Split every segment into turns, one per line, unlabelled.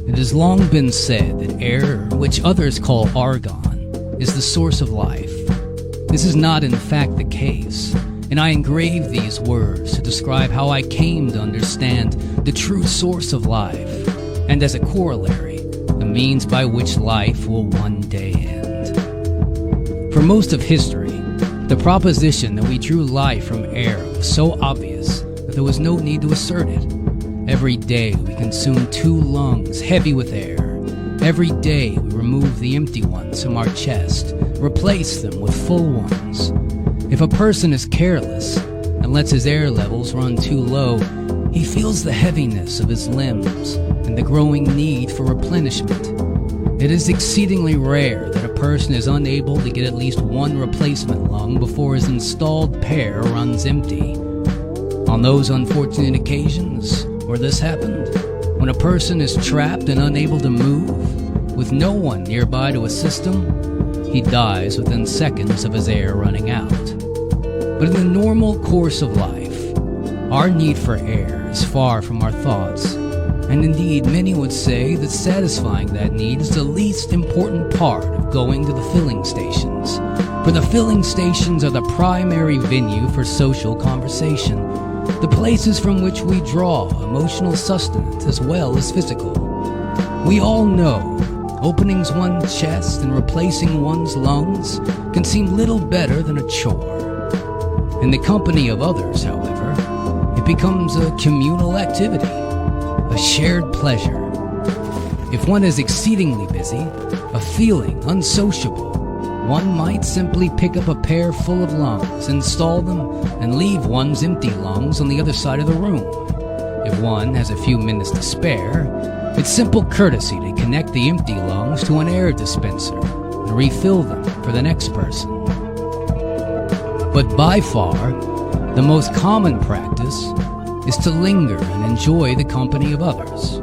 It has long been said that air, which others call argon, is the source of life. This is not in fact the case, and I engrave these words to describe how I came to understand the true source of life, and as a corollary, the means by which life will one day end. For most of history, the proposition that we drew life from air was so obvious that there was no need to assert it. Every day we consume 2 lungs heavy with air. Every day we remove the empty ones from our chest, replace them with full ones. If a person is careless and lets his air levels run too low, he feels the heaviness of his limbs and the growing need for replenishment. It is exceedingly rare that a person is unable to get at least 1 replacement lung before his installed pair runs empty. On those unfortunate occasions where this happened, when a person is trapped and unable to move, with no one nearby to assist him, he dies within seconds of his air running out. But in the normal course of life, our need for air is far from our thoughts, and indeed many would say that satisfying that need is the least important part of going to the filling stations, for the filling stations are the primary venue for social conversation, the places from which we draw emotional sustenance as well as physical. We all know opening one's chest and replacing one's lungs can seem little better than a chore. In the company of others, however, it becomes a communal activity, a shared pleasure. If one is exceedingly busy, a feeling unsociable, one might simply pick up a pair full of lungs, install them, and leave one's empty lungs on the other side of the room. If one has a few minutes to spare, it's simple courtesy to connect the empty lungs to an air dispenser and refill them for the next person. But by far, the most common practice is to linger and enjoy the company of others,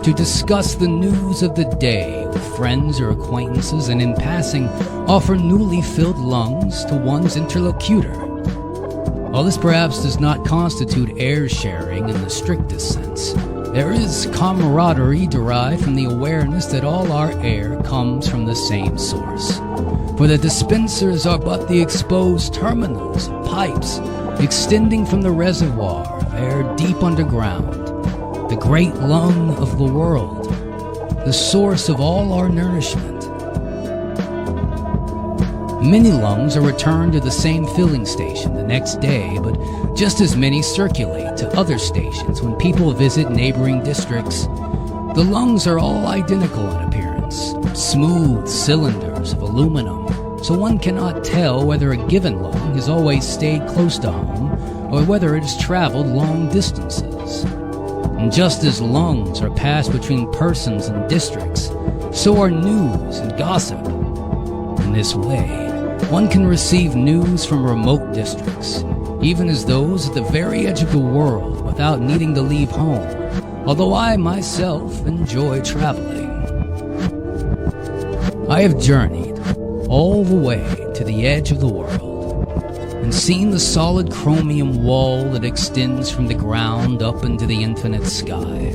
to discuss the news of the day with friends or acquaintances, and in passing, offer newly filled lungs to one's interlocutor. While this perhaps does not constitute air sharing in the strictest sense, there is camaraderie derived from the awareness that all our air comes from the same source. For the dispensers are but the exposed terminals of pipes extending from the reservoir of air deep underground, the great lung of the world, the source of all our nourishment. Many lungs are returned to the same filling station the next day, but just as many circulate to other stations when people visit neighboring districts. The lungs are all identical in appearance, smooth cylinders of aluminum, so one cannot tell whether a given lung has always stayed close to home or whether it has traveled long distances. And just as lungs are passed between persons and districts, so are news and gossip. In this way, one can receive news from remote districts, even as those at the very edge of the world, without needing to leave home, although I myself enjoy traveling. I have journeyed all the way to the edge of the world, and seen the solid chromium wall that extends from the ground up into the infinite sky.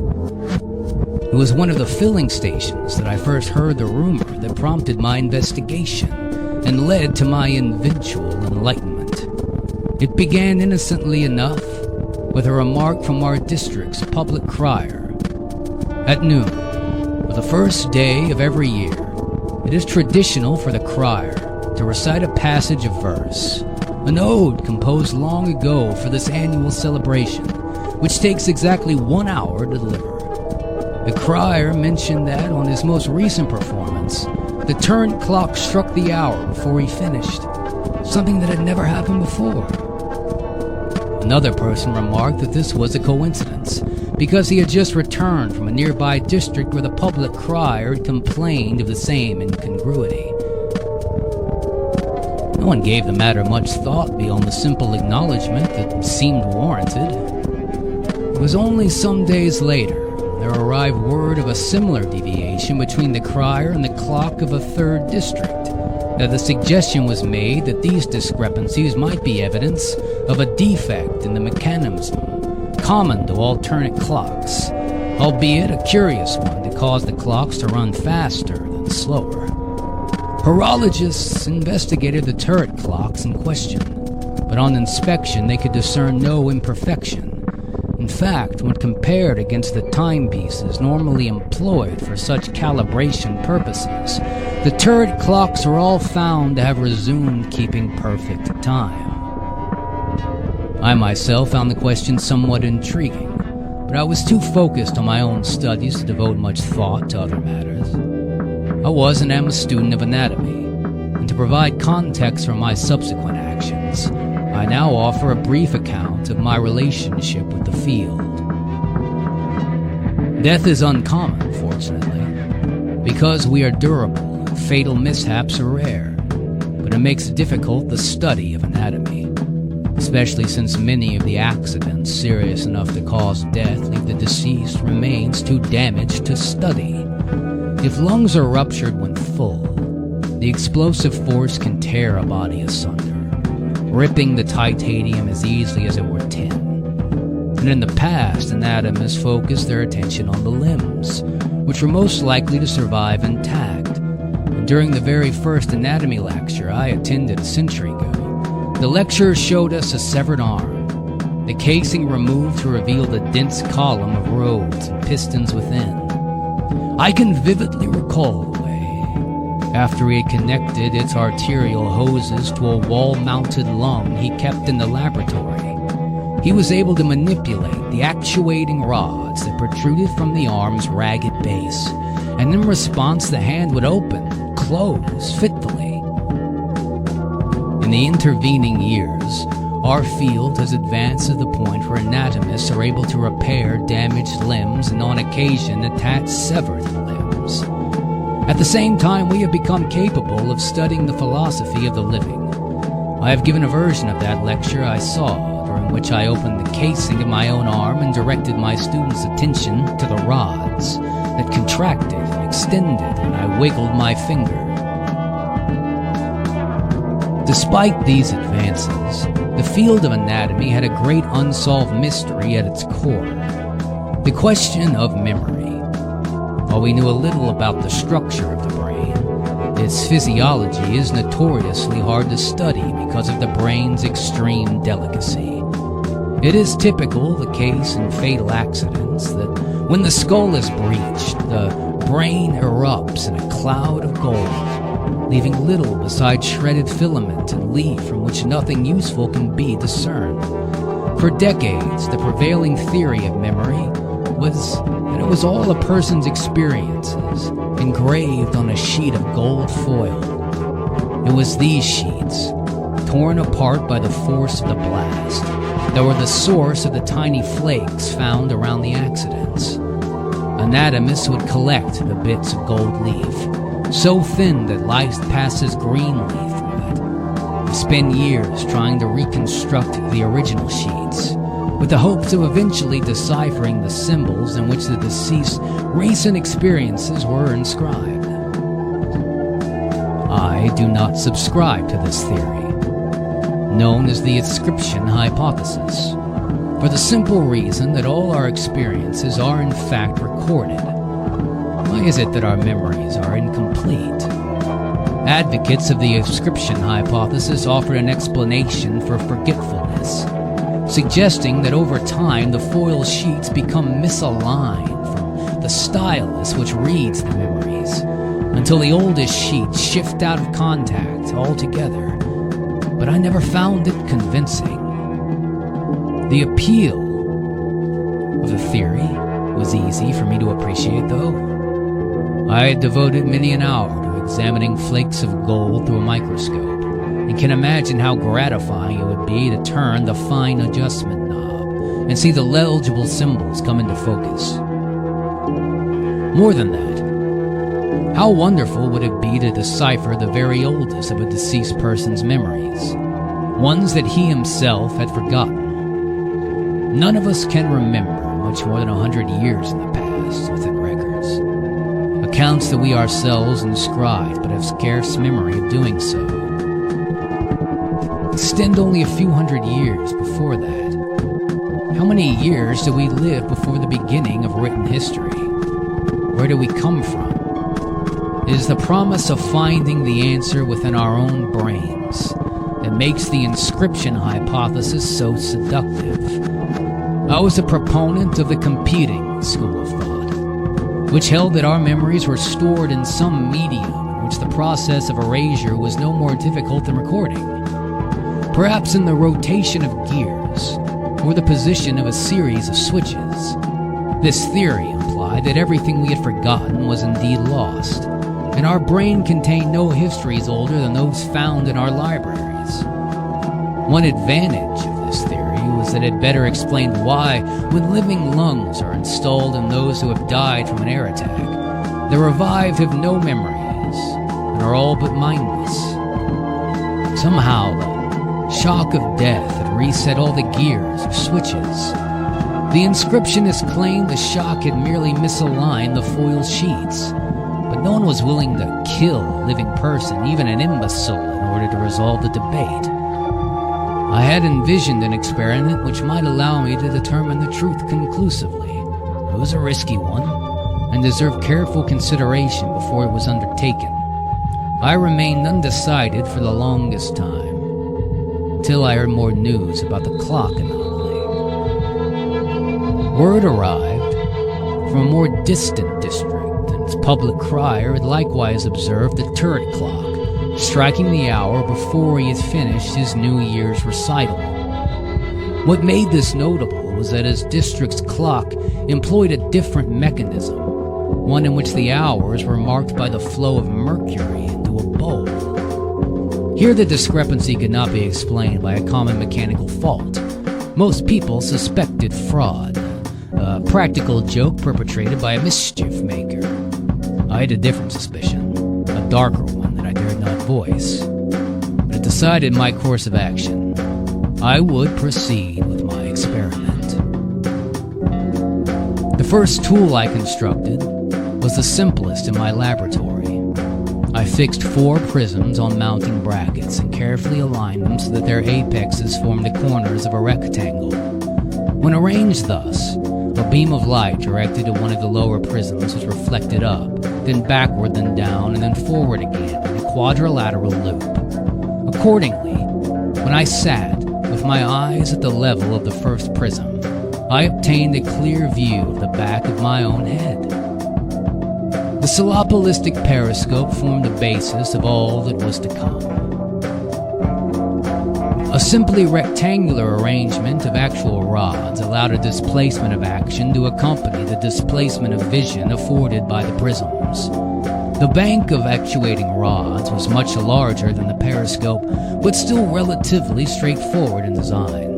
It was one of the filling stations that I first heard the rumor that prompted my investigation and led to my eventual enlightenment. It began innocently enough with a remark from our district's public crier. At noon, for the first day of every year, it is traditional for the crier to recite a passage of verse, an ode composed long ago for this annual celebration, which takes exactly 1 hour to deliver. The crier mentioned that on his most recent performance, the turret clock struck the hour before he finished, something that had never happened before. Another person remarked that this was a coincidence, because he had just returned from a nearby district where the public crier had complained of the same incongruity. No one gave the matter much thought beyond the simple acknowledgement that seemed warranted. It was only some days later there arrived word of a similar deviation between the crier and the clock of a third district, that the suggestion was made that these discrepancies might be evidence of a defect in the mechanism common to alternate clocks, albeit a curious one to cause the clocks to run faster than slower. Horologists investigated the turret clocks in question, but on inspection they could discern no imperfection. In fact, when compared against the timepieces normally employed for such calibration purposes, the turret clocks were all found to have resumed keeping perfect time. I myself found the question somewhat intriguing, but I was too focused on my own studies to devote much thought to other matters. I was and am a student of anatomy, and to provide context for my subsequent actions, I now offer a brief account of my relationship with the field. Death is uncommon, fortunately, because we are durable and fatal mishaps are rare, but it makes difficult the study of anatomy, especially since many of the accidents serious enough to cause death leave the deceased remains too damaged to study. If lungs are ruptured when full, the explosive force can tear a body asunder, ripping the titanium as easily as it were tin. And in the past, anatomists focused their attention on the limbs, which were most likely to survive intact. And during the very first anatomy lecture I attended a century ago, the lecturer showed us a severed arm, the casing removed to reveal the dense column of rods and pistons within. I can vividly recall the way, after he had connected its arterial hoses to a wall-mounted lung he kept in the laboratory, he was able to manipulate the actuating rods that protruded from the arm's ragged base, and in response the hand would open and close fitfully. In the intervening years, our field has advanced to the point where anatomists are able to repair damaged limbs and on occasion attach severed limbs. At the same time, we have become capable of studying the philosophy of the living. I have given a version of that lecture I saw, during which I opened the casing of my own arm and directed my students' attention to the rods that contracted and extended when I wiggled my finger. Despite these advances, the field of anatomy had a great unsolved mystery at its core: the question of memory. While we knew a little about the structure of the brain, its physiology is notoriously hard to study because of the brain's extreme delicacy. It is typical the case in fatal accidents that when the skull is breached, the brain erupts in a cloud of gold, leaving little besides shredded filament and leaf from which nothing useful can be discerned. For decades, the prevailing theory of memory was that it was all a person's experiences, engraved on a sheet of gold foil. It was these sheets, torn apart by the force of the blast, that were the source of the tiny flakes found around the accidents. Anatomists would collect the bits of gold leaf, so thin that light passes greenly through it. They spend years trying to reconstruct the original sheets, with the hopes of eventually deciphering the symbols in which the deceased's recent experiences were inscribed. I do not subscribe to this theory, known as the inscription hypothesis, for the simple reason that all our experiences are in fact recorded. Why is it that our memories are incomplete? Advocates of the inscription hypothesis offered an explanation for forgetfulness, suggesting that over time the foil sheets become misaligned from the stylus which reads the memories, until the oldest sheets shift out of contact altogether. But I never found it convincing. The appeal of the theory was easy for me to appreciate, though. I had devoted many an hour to examining flakes of gold through a microscope, and can imagine how gratifying it would be to turn the fine adjustment knob and see the legible symbols come into focus. More than that, how wonderful would it be to decipher the very oldest of a deceased person's memories, ones that he himself had forgotten. None of us can remember much more than 100 years in the past within records, accounts that we ourselves inscribed but have scarce memory of doing so. Extend only a few hundred years before that. How many years do we live before the beginning of written history? Where do we come from? It is the promise of finding the answer within our own brains that makes the inscription hypothesis so seductive. I was a proponent of the computing school of thought, which held that our memories were stored in some medium in which the process of erasure was no more difficult than recording. Perhaps in the rotation of gears, or the position of a series of switches. This theory implied that everything we had forgotten was indeed lost, and our brain contained no histories older than those found in our libraries. One advantage of this theory was that it better explained why, when living lungs are installed in those who have died from an air attack, the revived have no memories and are all but mindless. Somehow, the shock of death had reset all the gears or switches. The inscriptionists claimed the shock had merely misaligned the foil sheets, but no one was willing to kill a living person, even an imbecile, in order to resolve the debate. I had envisioned an experiment which might allow me to determine the truth conclusively. It was a risky one, and deserved careful consideration before it was undertaken. I remained undecided for the longest time, till I heard more news about the clock anomaly. Word arrived from a more distant district, and its public crier had likewise observed the turret clock, striking the hour before he had finished his New Year's recital. What made this notable was that his district's clock employed a different mechanism, one in which the hours were marked by the flow of mercury into a bowl. Here the discrepancy could not be explained by a common mechanical fault. Most people suspected fraud, a practical joke perpetrated by a mischief maker. I had a different suspicion, a darker one that I dared not voice, but it decided my course of action. I would proceed with my experiment. The first tool I constructed was the simplest in my laboratory. I fixed 4 prisms on mounting brackets and carefully aligned them so that their apexes formed the corners of a rectangle. When arranged thus, a beam of light directed to one of the lower prisms was reflected up, then backward, then down, and then forward again in a quadrilateral loop. Accordingly, when I sat with my eyes at the level of the first prism, I obtained a clear view of the back of my own head. The cylindrical periscope formed the basis of all that was to come. A simply rectangular arrangement of actual rods allowed a displacement of action to accompany the displacement of vision afforded by the prisms. The bank of actuating rods was much larger than the periscope, but still relatively straightforward in design.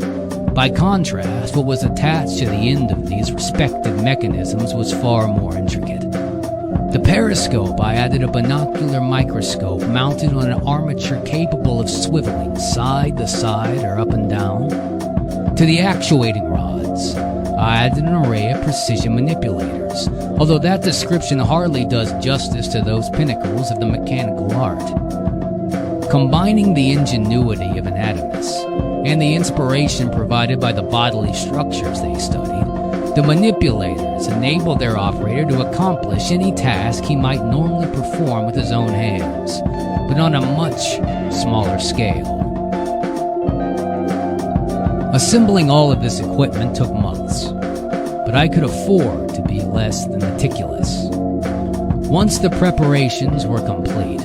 By contrast, what was attached to the end of these respective mechanisms was far more intricate. The periscope, I added a binocular microscope mounted on an armature capable of swiveling side to side or up and down. To the actuating rods, I added an array of precision manipulators, although that description hardly does justice to those pinnacles of the mechanical art. Combining the ingenuity of anatomists and the inspiration provided by the bodily structures they studied, the manipulators enabled their operator to accomplish any task he might normally perform with his own hands, but on a much smaller scale. Assembling all of this equipment took months, but I could afford to be less than meticulous. Once the preparations were complete,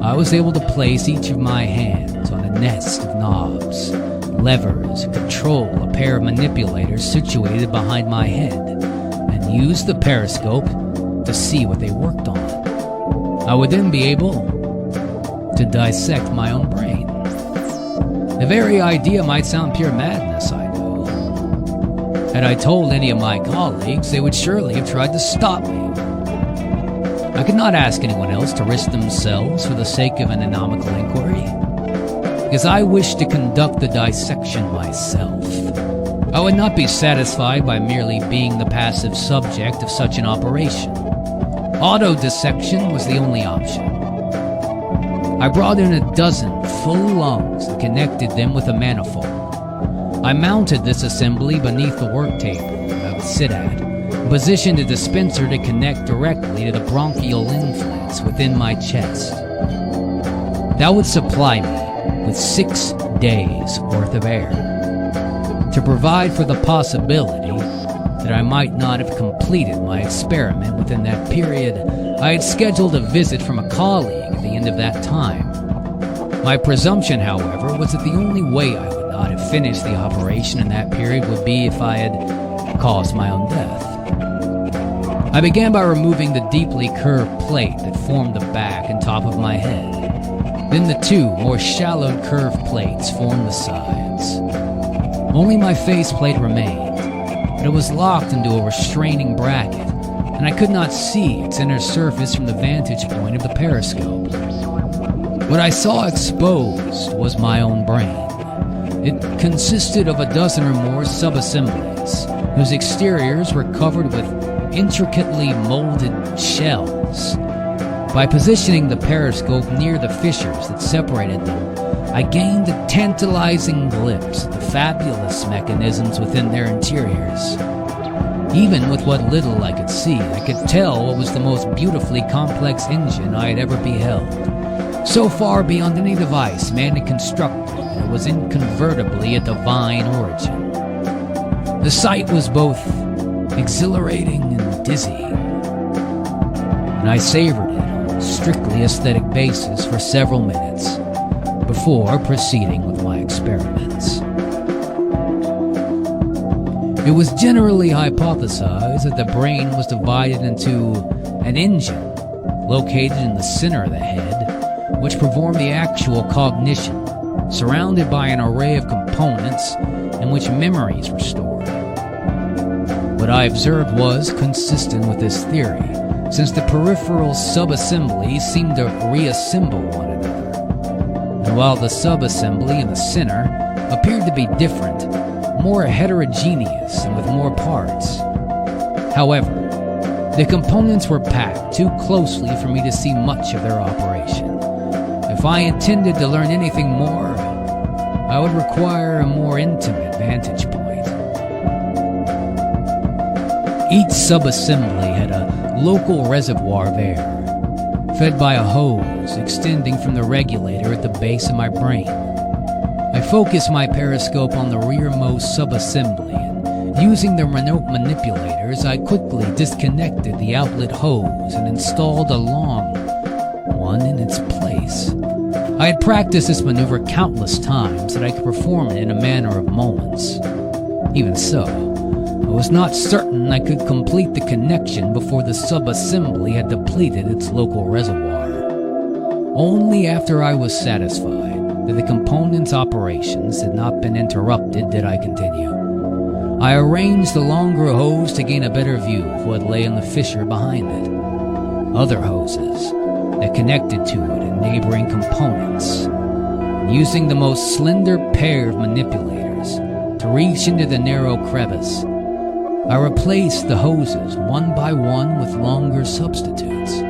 I was able to place each of my hands on a nest of knobs, levers, and control a pair of manipulators situated behind my head, and use the periscope to see what they worked on. I would then be able to dissect my own brain. The very idea might sound pure madness, I know. Had I told any of my colleagues, they would surely have tried to stop me. I could not ask anyone else to risk themselves for the sake of an anatomical inquiry, because I wished to conduct the dissection myself. I would not be satisfied by merely being the passive subject of such an operation. Auto-dissection was the only option. I brought in a dozen full lungs and connected them with a manifold. I mounted this assembly beneath the work table I would sit at, and positioned a dispenser to connect directly to the bronchial influx within my chest. That would supply me with 6 days' worth of air, to provide for the possibility that I might not have completed my experiment within that period. I had scheduled a visit from a colleague at the end of that time. My presumption, however, was that the only way I would not have finished the operation in that period would be if I had caused my own death. I began by removing the deeply curved plate that formed the back and top of my head. Then the 2 more shallow curved plates formed the sides. Only my faceplate remained, but it was locked into a restraining bracket, and I could not see its inner surface from the vantage point of the periscope. What I saw exposed was my own brain. It consisted of a dozen or more sub-assemblies, whose exteriors were covered with intricately molded shells. By positioning the periscope near the fissures that separated them, I gained a tantalizing glimpse of the fabulous mechanisms within their interiors. Even with what little I could see, I could tell what was the most beautifully complex engine I had ever beheld. So far beyond any device man had constructed, it was inconvertibly a divine origin. The sight was both exhilarating and dizzying, and I savored it on a strictly aesthetic basis for several minutes before proceeding with my experiments. It was generally hypothesized that the brain was divided into an engine located in the center of the head, which performed the actual cognition, surrounded by an array of components in which memories were stored. What I observed was consistent with this theory, since the peripheral sub-assemblies seemed to reassemble one another. And while the sub-assembly in the center appeared to be different, more heterogeneous and with more parts. However, the components were packed too closely for me to see much of their operation. If I intended to learn anything more, I would require a more intimate vantage point. Each sub-assembly had a local reservoir of air, fed by a hose extending from the regulator at the base of my brain. I focused my periscope on the rearmost sub-assembly, and using the remote manipulators, I quickly disconnected the outlet hose and installed a long one in its place. I had practiced this maneuver countless times that I could perform it in a matter of moments. Even so, I was not certain I could complete the connection before the sub-assembly had depleted its local reservoir. Only after I was satisfied that the component's operations had not been interrupted did I continue. I arranged the longer hose to gain a better view of what lay in the fissure behind it. Other hoses that connected to it and neighboring components. Using the most slender pair of manipulators to reach into the narrow crevice, I replaced the hoses one by one with longer substitutes.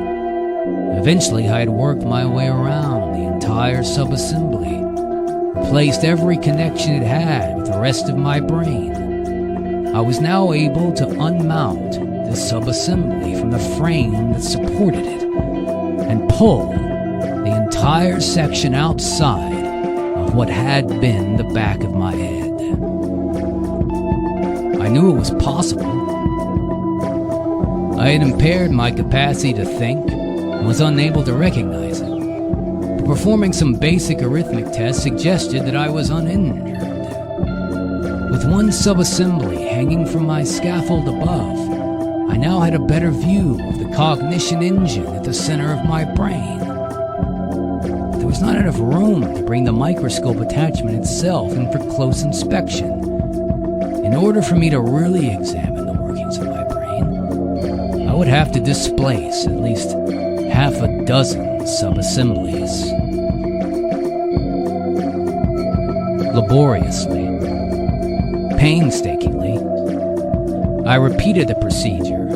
Eventually, I had worked my way around the entire subassembly, replaced every connection it had with the rest of my brain. I was now able to unmount the subassembly from the frame that supported it and pull the entire section outside of what had been the back of my head. I knew it was possible. I had impaired my capacity to think and was unable to recognize it. But performing some basic arithmetic tests suggested that I was uninjured. With one subassembly hanging from my scaffold above, I now had a better view of the cognition engine at the center of my brain. There was not enough room to bring the microscope attachment itself in for close inspection. In order for me to really examine the workings of my brain, I would have to displace at least half a dozen subassemblies. Laboriously, painstakingly, I repeated the procedure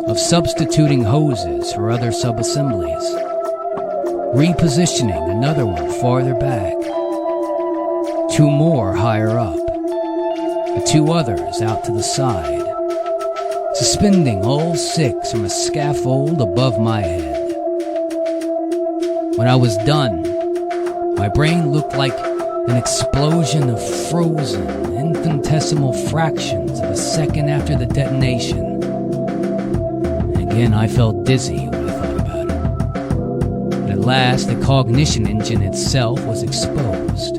of substituting hoses for other subassemblies, repositioning another one farther back, two more higher up, the two others out to the side, suspending all six from a scaffold above my head. When I was done, my brain looked like an explosion of frozen, infinitesimal fractions of a second after the detonation. And again, I felt dizzy when I thought about it. But at last, the cognition engine itself was exposed,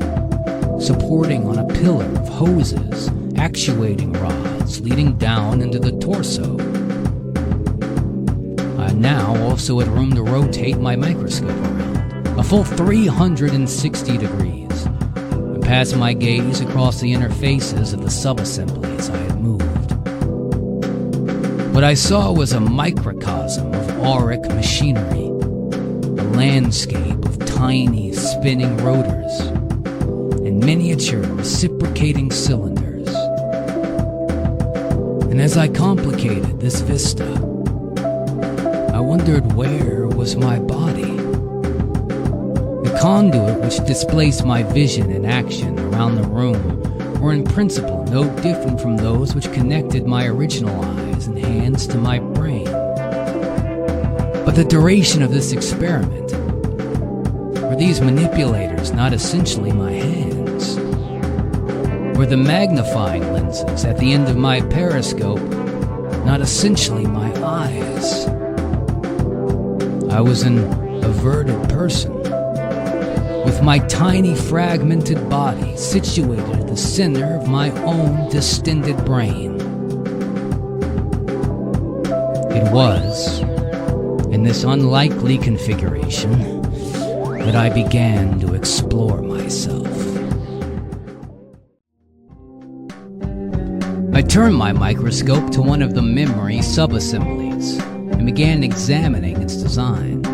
supporting on a pillar of hoses, actuating rods leading down into the torso. I now also had room to rotate my microscope around, a full 360 degrees, and pass my gaze across the interfaces of the sub-assemblies I had moved. What I saw was a microcosm of auric machinery, a landscape of tiny spinning rotors and miniature reciprocating cylinders. And as I complicated this vista, I wondered where was my body. The conduit which displaced my vision and action around the room were in principle no different from those which connected my original eyes and hands to my brain. But the duration of this experiment, were these manipulators not essentially my hands? Were the magnifying lenses at the end of my periscope not essentially my eyes? I was an averted person, with my tiny fragmented body situated at the center of my own distended brain. It was in this unlikely configuration that I began to explore myself. I turned my microscope to one of the memory subassemblies and began examining its design.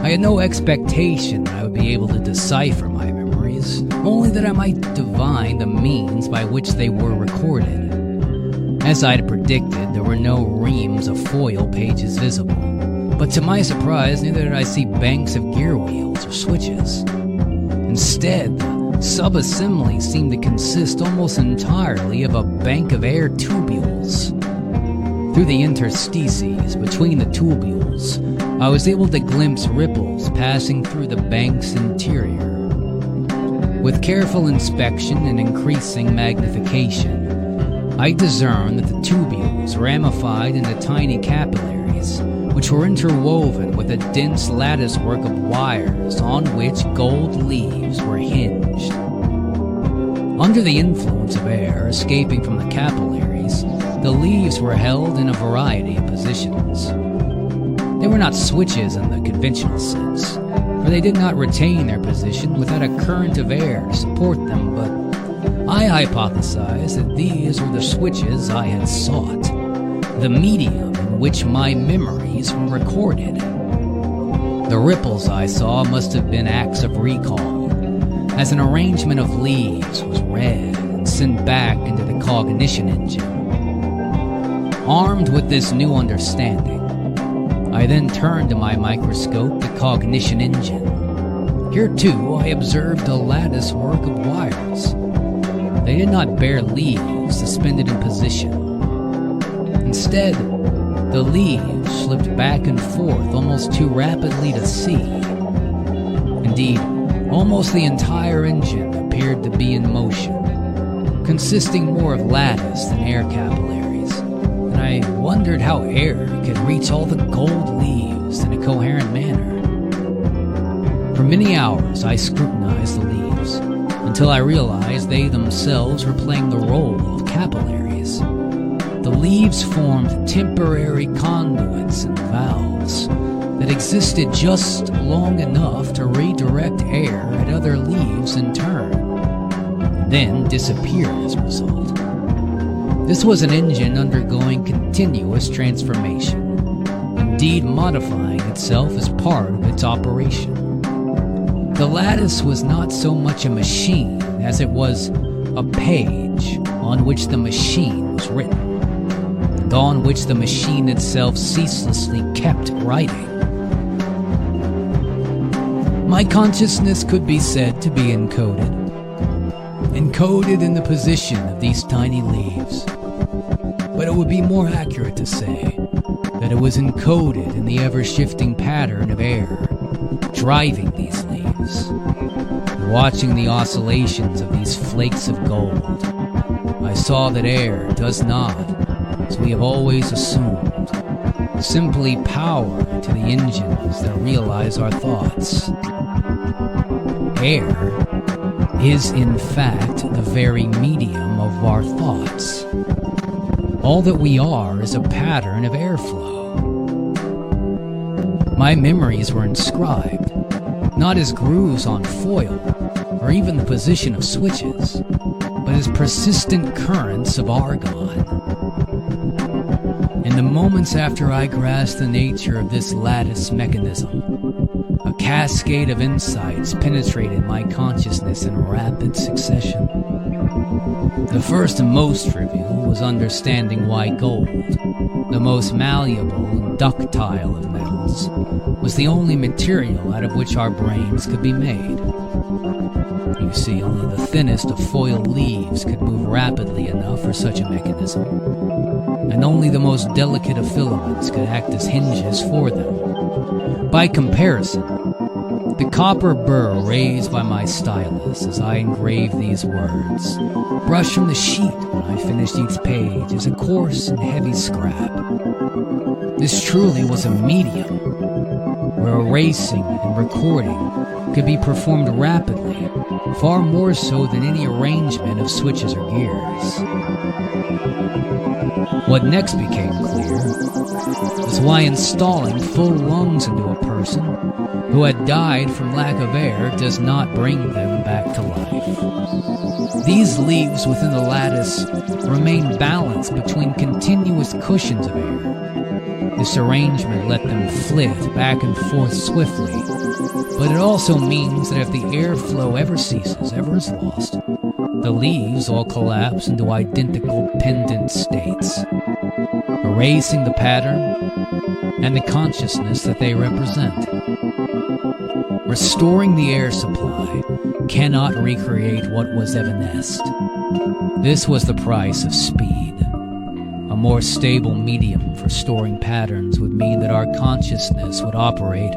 I had no expectation that I would be able to decipher my memories, only that I might divine the means by which they were recorded. As I had predicted, there were no reams of foil pages visible, but to my surprise, neither did I see banks of gear wheels or switches. Instead, the sub-assembly seemed to consist almost entirely of a bank of air tubules. Through the interstices between the tubules, I was able to glimpse ripples passing through the bank's interior. With careful inspection and increasing magnification, I discerned that the tubules ramified into tiny capillaries, which were interwoven with a dense latticework of wires on which gold leaves were hinged. Under the influence of air escaping from the capillaries, the leaves were held in a variety of positions. They were not switches in the conventional sense, for they did not retain their position without a current of air to support them, but I hypothesized that these were the switches I had sought, the medium in which my memories were recorded. The ripples I saw must have been acts of recall, as an arrangement of leaves was read and sent back into the cognition engine. Armed with this new understanding, I then turned to my microscope, the cognition engine. Here too I observed a lattice work of wires. They did not bear leaves suspended in position. Instead, the leaves slipped back and forth almost too rapidly to see. Indeed, almost the entire engine appeared to be in motion, consisting more of lattice than air capillaries, and I wondered how air could reach all the gold leaves in a coherent manner. For many hours I scrutinized the leaves, until I realized they themselves were playing the role of capillaries. The leaves formed temporary conduits and valves that existed just long enough to redirect air at other leaves in turn, and then disappear as a result. This was an engine undergoing continuous transformation, indeed modifying itself as part of its operation. The lattice was not so much a machine as it was a page on which the machine was written, and on which the machine itself ceaselessly kept writing. My consciousness could be said to be encoded. encoded in the position of these tiny leaves. But it would be more accurate to say that it was encoded in the ever-shifting pattern of air driving these leaves. And watching the oscillations of these flakes of gold, I saw that air does not, as we have always assumed, simply power to the engines that realize our thoughts. Air is in fact the very medium of our thoughts. All that we are is a pattern of airflow. My memories were inscribed, not as grooves on foil, or even the position of switches, but as persistent currents of argon. In the moments after I grasped the nature of this lattice mechanism, a cascade of insights penetrated my consciousness in rapid succession. The first and most trivial was understanding why gold, the most malleable and ductile of metals, was the only material out of which our brains could be made. You see, only the thinnest of foil leaves could move rapidly enough for such a mechanism, and only the most delicate of filaments could act as hinges for them. By comparison, the copper burr raised by my stylus as I engraved these words, brushed from the sheet when I finished each page, is a coarse and heavy scrap. This truly was a medium, where erasing and recording could be performed rapidly, far more so than any arrangement of switches or gears. What next became clear was why installing full lungs into a person who had died from lack of air does not bring them back to life. These leaves within the lattice remain balanced between continuous cushions of air. This arrangement let them flit back and forth swiftly, but it also means that if the airflow ever ceases, ever is lost, the leaves all collapse into identical pendant states, erasing the pattern and the consciousness that they represent. Restoring the air supply cannot recreate what was evanesced. This was the price of speed. A more stable medium for storing patterns would mean that our consciousness would operate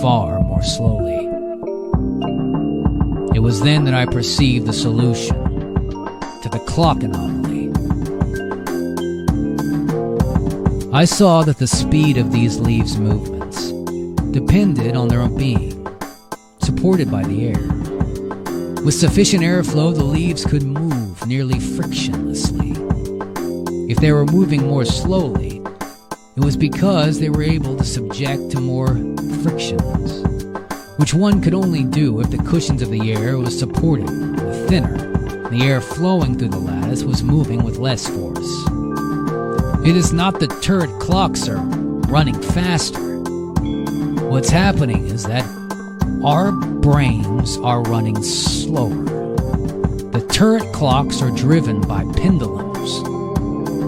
far more slowly. It was then that I perceived the solution to the clock anomaly. I saw that the speed of these leaves' movements depended on their being supported by the air. With sufficient airflow, the leaves could move nearly frictionlessly. If they were moving more slowly, it was because they were able to subject to more frictions, which one could only do if the cushions of the air was supported with thinner. The air flowing through the lattice was moving with less force. It is not that turret clocks are running faster. What's happening is that our brains are running slower. The turret clocks are driven by pendulums,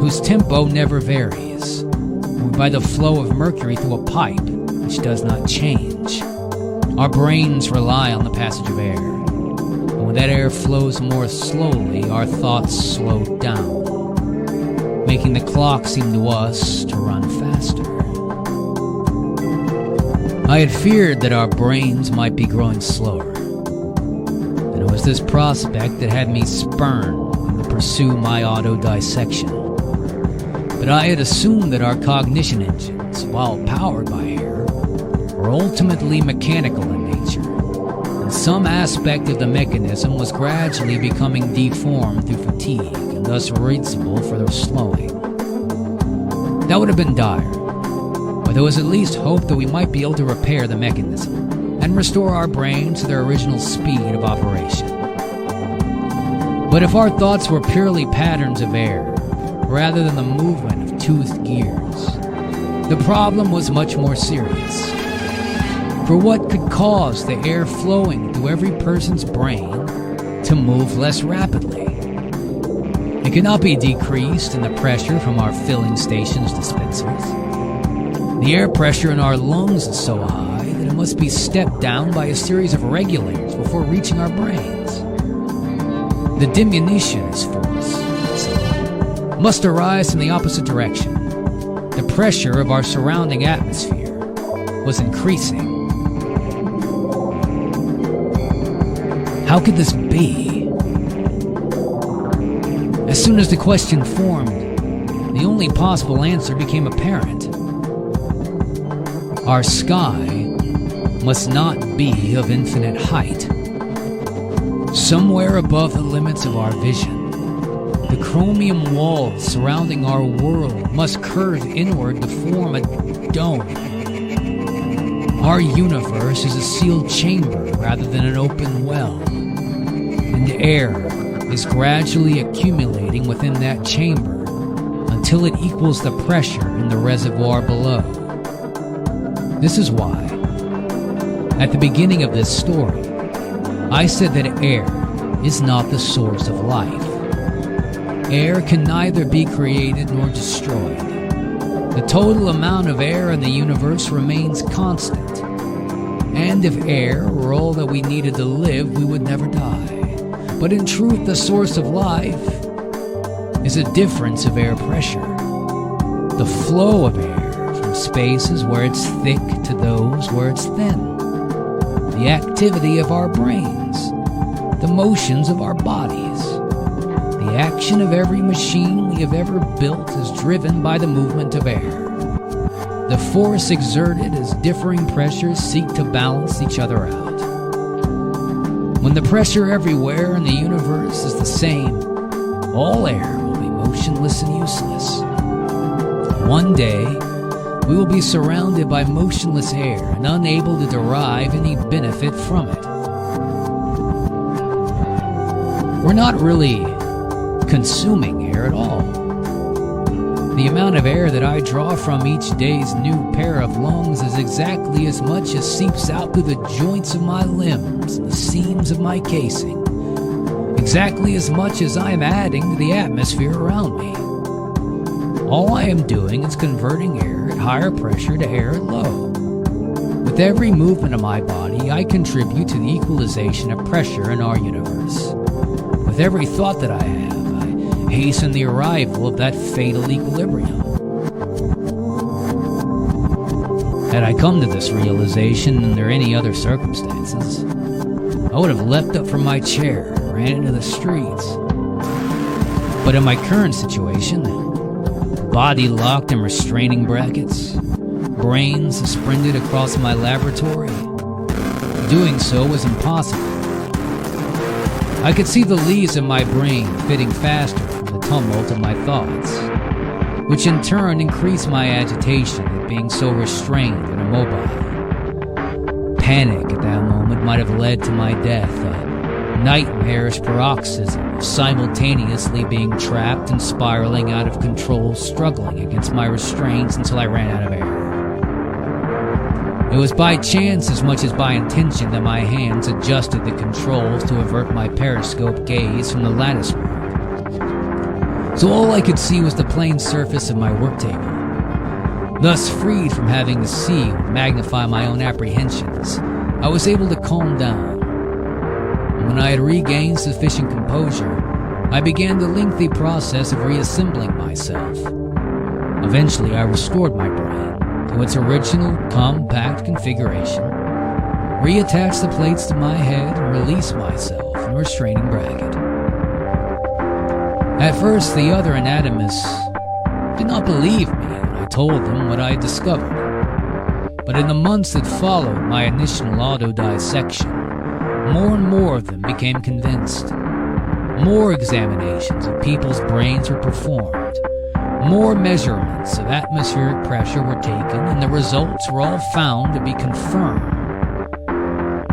whose tempo never varies, or by the flow of mercury through a pipe, which does not change. Our brains rely on the passage of air, and when that air flows more slowly, our thoughts slow down, making the clock seem to us to run faster. I had feared that our brains might be growing slower, and it was this prospect that had me spurn to pursue my auto-dissection. But I had assumed that our cognition engines, while powered by air, were ultimately mechanical in nature, and some aspect of the mechanism was gradually becoming deformed through fatigue and thus responsible for their slowing. That would have been dire, but there was at least hope that we might be able to repair the mechanism and restore our brains to their original speed of operation. But if our thoughts were purely patterns of air, rather than the movement of toothed gears, the problem was much more serious. For what could cause the air flowing through every person's brain to move less rapidly? It could not be decreased in the pressure from our filling station's dispensers. The air pressure in our lungs is so high that it must be stepped down by a series of regulators before reaching our brains. The diminutions force must arise from the opposite direction. The pressure of our surrounding atmosphere was increasing. How could this be? As soon as the question formed, the only possible answer became apparent. Our sky must not be of infinite height. Somewhere above the limits of our vision, the chromium walls surrounding our world must curve inward to form a dome. Our universe is a sealed chamber rather than an open well, and air is gradually accumulating within that chamber until it equals the pressure in the reservoir below. This is why, at the beginning of this story, I said that air is not the source of life. Air can neither be created nor destroyed. The total amount of air in the universe remains constant. And if air were all that we needed to live, we would never die. But in truth, the source of life is a difference of air pressure. The flow of air from spaces where it's thick to those where it's thin. The activity of our brains. The motions of our bodies. The action of every machine we have ever built is driven by the movement of air. The force exerted as differing pressures seek to balance each other out. When the pressure everywhere in the universe is the same, all air will be motionless and useless. One day, we will be surrounded by motionless air and unable to derive any benefit from it. We're not really consuming air at all. The amount of air that I draw from each day's new pair of lungs is exactly as much as seeps out through the joints of my limbs and the seams of my casing. Exactly as much as I am adding to the atmosphere around me. All I am doing is converting air at higher pressure to air at low. With every movement of my body, I contribute to the equalization of pressure in our universe. With every thought that I have, hasten the arrival of that fatal equilibrium. Had I come to this realization under any other circumstances, I would have leapt up from my chair and ran into the streets. But in my current situation, body locked in restraining brackets, brain suspended across my laboratory, doing so was impossible. I could see the leaves of my brain fitting faster from the tumult of my thoughts, which in turn increased my agitation at being so restrained and immobile. Panic at that moment might have led to my death, a nightmarish paroxysm of simultaneously being trapped and spiraling out of control, struggling against my restraints until I ran out of air. It was by chance as much as by intention that my hands adjusted the controls to avert my periscope gaze from the latticework. So all I could see was the plain surface of my work table. Thus, freed from having to see or magnify my own apprehensions, I was able to calm down. And when I had regained sufficient composure, I began the lengthy process of reassembling myself. Eventually, I restored my brain to its original compact configuration, reattached the plates to my head, and released myself from the restraining bracket. At first, the other anatomists did not believe me when I told them what I had discovered. But in the months that followed my initial auto-dissection, more and more of them became convinced. More examinations of people's brains were performed. More measurements of atmospheric pressure were taken, and the results were all found to be confirmed.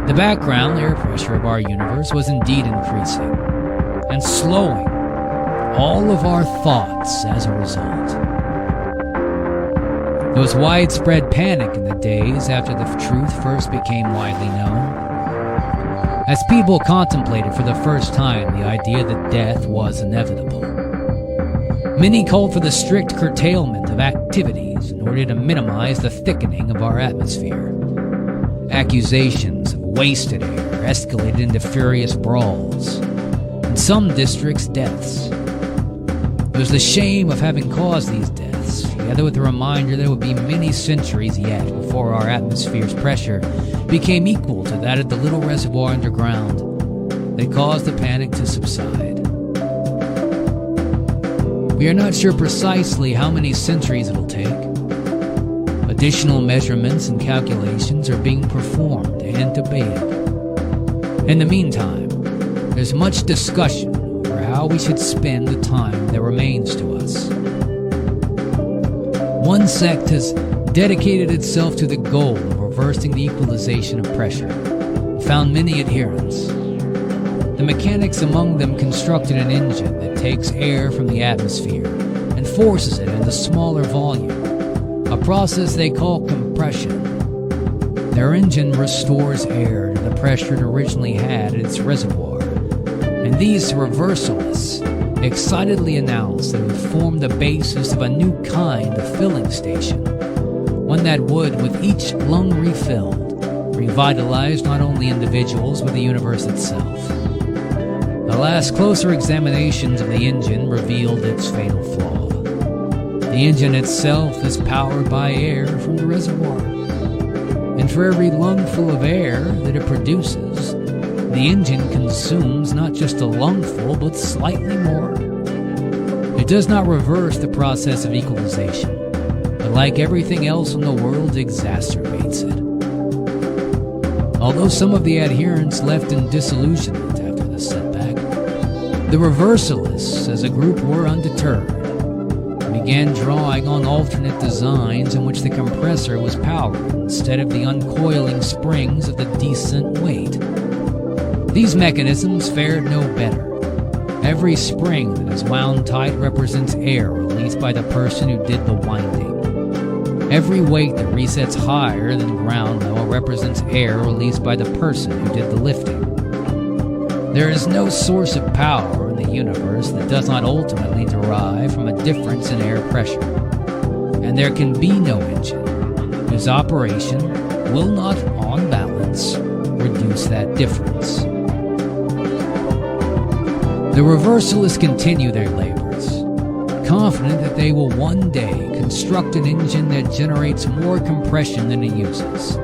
The background air pressure of our universe was indeed increasing, and slowing all of our thoughts as a result. There was widespread panic in the days after the truth first became widely known, as people contemplated for the first time the idea that death was inevitable. Many called for the strict curtailment of activities in order to minimize the thickening of our atmosphere. Accusations of wasted air escalated into furious brawls, and some districts, deaths. There's the shame of having caused these deaths, together with the reminder there would be many centuries yet before our atmosphere's pressure became equal to that of the little reservoir underground that caused the panic to subside. We are not sure precisely how many centuries it'll take. Additional measurements and calculations are being performed and debated. In the meantime, there's much discussion over how we should spend the time that remains to us. One sect has dedicated itself to the goal of reversing the equalization of pressure and found many adherents. The mechanics among them constructed an engine that takes air from the atmosphere and forces it into smaller volume, a process they call compression. Their engine restores air to the pressure it originally had at its reservoir, and these reversalists excitedly announced that it would form the basis of a new kind of filling station, one that would, with each lung refilled, revitalize not only individuals but the universe itself. Alas, closer examinations of the engine revealed its fatal flaw. The engine itself is powered by air from the reservoir, and for every lungful of air that it produces, the engine consumes not just a lungful, but slightly more. It does not reverse the process of equalization, but like everything else in the world, exacerbates it. Although some of the adherents left in disillusionment after the setback, the reversalists as a group were undeterred and began drawing on alternate designs in which the compressor was powered instead of the uncoiling springs of the descent weight. These mechanisms fared no better. Every spring that is wound tight represents air released by the person who did the winding. Every weight that resets higher than ground level represents air released by the person who did the lifting. There is no source of power in the universe that does not ultimately derive from a difference in air pressure, and there can be no engine whose operation will not, on balance, reduce that difference. The reversalists continue their labors, confident that they will one day construct an engine that generates more compression than it uses,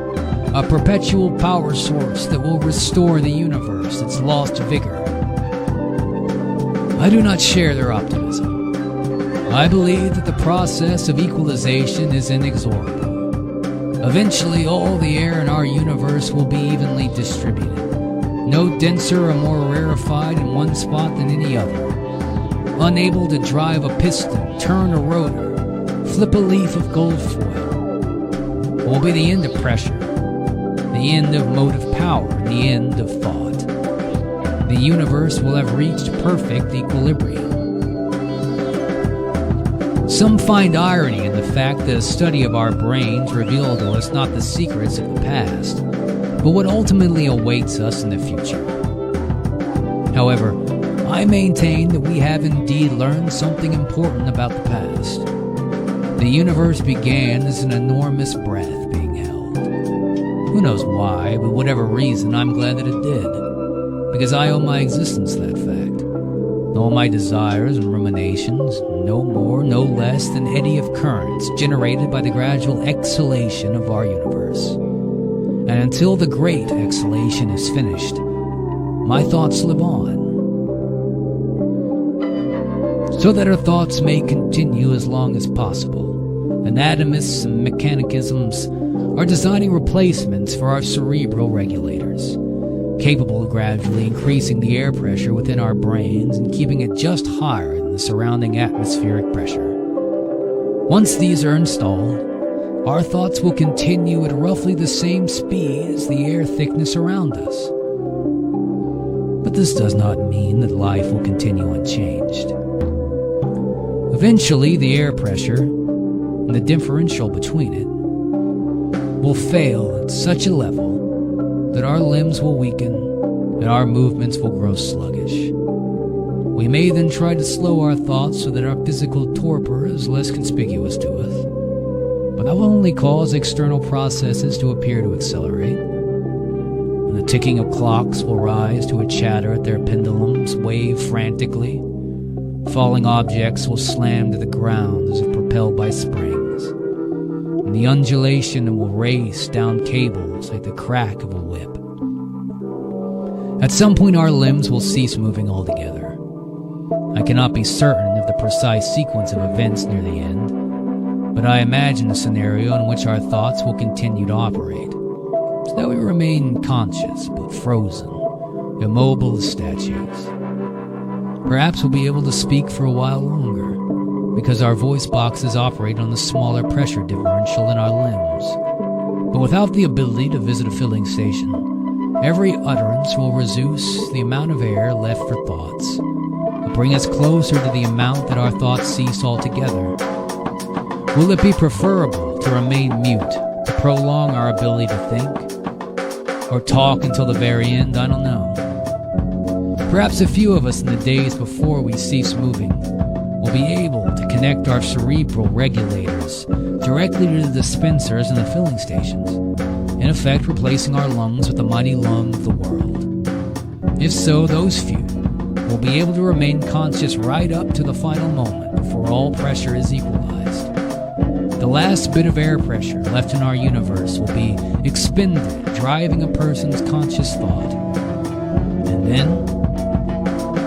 a perpetual power source that will restore the universe its lost vigor. I do not share their optimism. I believe that the process of equalization is inexorable. Eventually, all the air in our universe will be evenly distributed, no denser or more rarefied in one spot than any other. Unable to drive a piston, turn a rotor, flip a leaf of gold foil. It will be the end of pressure, the end of motive power, the end of thought. The universe will have reached perfect equilibrium. Some find irony in the fact that a study of our brains revealed to us not the secrets of the past, but what ultimately awaits us in the future. However, I maintain that we have indeed learned something important about the past. The universe began as an enormous breath being held. Who knows why, but whatever reason, I'm glad that it did, because I owe my existence to that fact. All my desires and ruminations, no more, no less than an eddy of currents generated by the gradual exhalation of our universe. And until the great exhalation is finished, my thoughts live on, so that our thoughts may continue as long as possible. Anatomists and mechanicisms are designing replacements for our cerebral regulators, capable of gradually increasing the air pressure within our brains and keeping it just higher than the surrounding atmospheric pressure. Once these are installed, our thoughts will continue at roughly the same speed as the air thickness around us. But this does not mean that life will continue unchanged. Eventually, the air pressure and the differential between it will fail at such a level that our limbs will weaken and our movements will grow sluggish. We may then try to slow our thoughts so that our physical torpor is less conspicuous to us, but that will only cause external processes to appear to accelerate. and the ticking of clocks will rise to a chatter at their pendulums, wave frantically. Falling objects will slam to the ground as if propelled by springs, and the undulation will race down cables like the crack of a whip. At some point our limbs will cease moving altogether. I cannot be certain of the precise sequence of events near the end, but I imagine a scenario in which our thoughts will continue to operate, so that we remain conscious but frozen, immobile as statues. Perhaps we'll be able to speak for a while longer, because our voice boxes operate on the smaller pressure differential in our limbs. But without the ability to visit a filling station, every utterance will reduce the amount of air left for thoughts, and bring us closer to the amount that our thoughts cease altogether. Will it be preferable to remain mute, to prolong our ability to think, or talk until the very end? I don't know. Perhaps a few of us in the days before we cease moving will be able to connect our cerebral regulators directly to the dispensers in the filling stations, in effect replacing our lungs with the mighty lung of the world. If so, those few will be able to remain conscious right up to the final moment before all pressure is equalized. The last bit of air pressure left in our universe will be expended driving a person's conscious thought. And then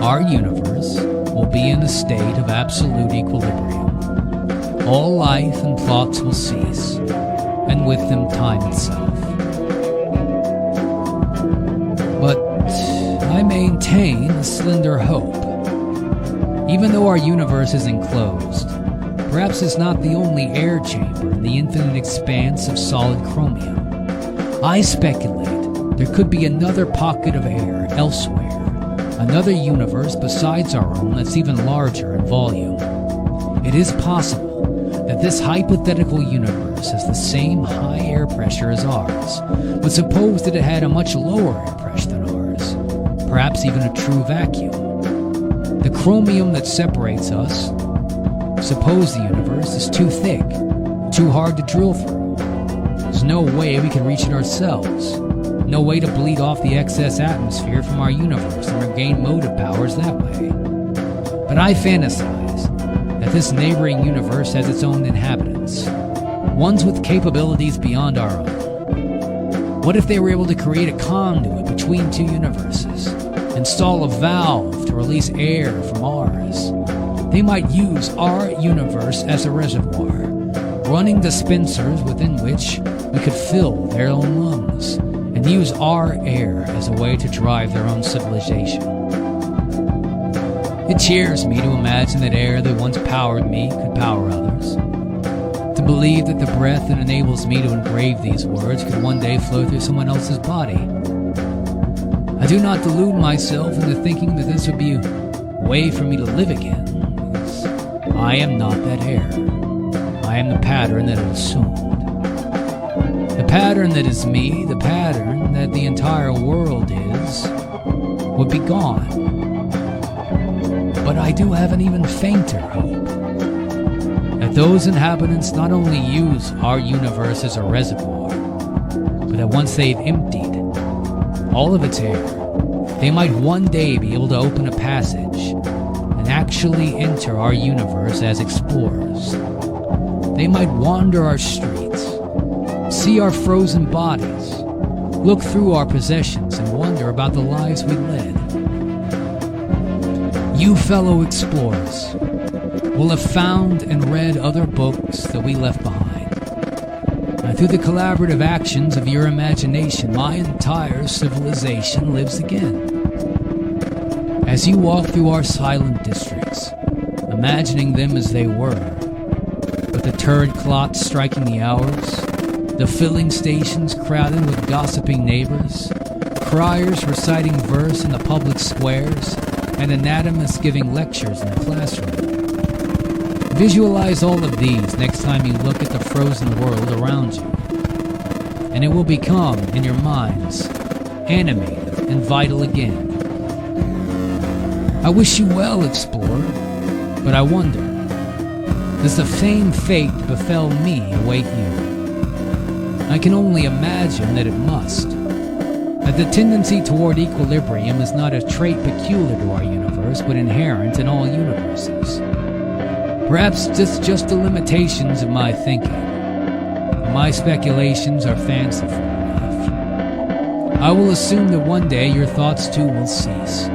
our universe will be in a state of absolute equilibrium. All life and thoughts will cease, and with them time itself. But I maintain a slender hope. Even though our universe is enclosed, perhaps it's not the only air chamber in the infinite expanse of solid chromium. I speculate there could be another pocket of air elsewhere, another universe besides our own that's even larger in volume. It is possible that this hypothetical universe has the same high air pressure as ours, but suppose that it had a much lower air pressure than ours, perhaps even a true vacuum. The chromium that separates us, suppose the universe is too thick, too hard to drill through. There's no way we can reach it ourselves. No way to bleed off the excess atmosphere from our universe and regain motive powers that way. But I fantasize that this neighboring universe has its own inhabitants, ones with capabilities beyond our own. What if they were able to create a conduit between two universes, install a valve to release air from ours? They might use our universe as a reservoir, running dispensers within which we could fill their own lungs, and use our air as a way to drive their own civilization. It cheers me to imagine that air that once powered me could power others. To believe that the breath that enables me to engrave these words could one day flow through someone else's body. I do not delude myself into thinking that this would be a way for me to live again, because I am not that air. I am the pattern that it assumed. The pattern that is me, the pattern that the entire world is, would be gone. But I do have an even fainter hope, that those inhabitants not only use our universe as a reservoir, but that once they've emptied all of its air, they might one day be able to open a passage and actually enter our universe as explorers. They might wander our streets, see our frozen bodies, look through our possessions, and wonder about the lives we led. You fellow explorers will have found and read other books that we left behind. And through the collaborative actions of your imagination, my entire civilization lives again. As you walk through our silent districts, imagining them as they were, with the turd clocks striking the hours, the filling stations crowded with gossiping neighbors, criers reciting verse in the public squares, and anatomists giving lectures in the classroom. Visualize all of these next time you look at the frozen world around you, and it will become, in your minds, animated and vital again. I wish you well, explorer, but I wonder, does the same fate that befell me await you? I can only imagine that it must. that the tendency toward equilibrium is not a trait peculiar to our universe, but inherent in all universes. Perhaps it's just the limitations of my thinking. My speculations are fanciful enough. I will assume that one day your thoughts too will cease,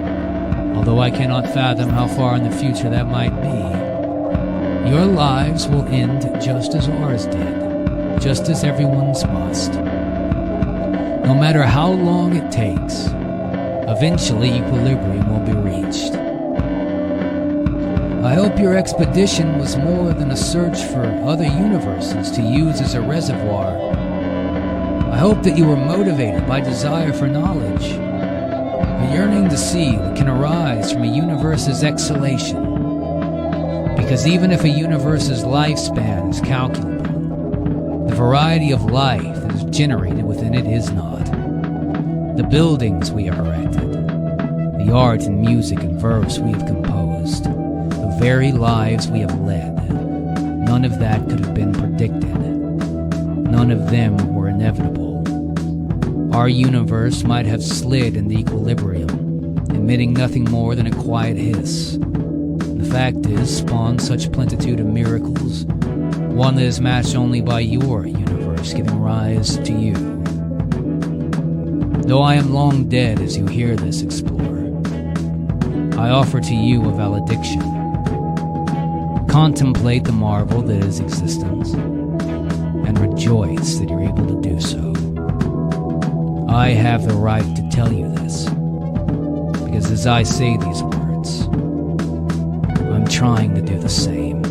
although I cannot fathom how far in the future that might be. Your lives will end just as ours did, just as everyone's must. No matter how long it takes, eventually equilibrium will be reached. I hope your expedition was more than a search for other universes to use as a reservoir. I hope that you were motivated by desire for knowledge, a yearning to see what can arise from a universe's exhalation. Because even if a universe's lifespan is calculable, the variety of life that is generated within it is not. The buildings we have erected, the art and music and verse we have composed, the very lives we have led, none of that could have been predicted. None of them were inevitable. Our universe might have slid into equilibrium, emitting nothing more than a quiet hiss. The fact is, spawned such plenitude of miracles, one that is matched only by your universe giving rise to you. Though I am long dead as you hear this, explorer, I offer to you a valediction. Contemplate the marvel that is existence, and rejoice that you're able to do so. I have the right to tell you this, because as I say these words, I'm trying to do the same.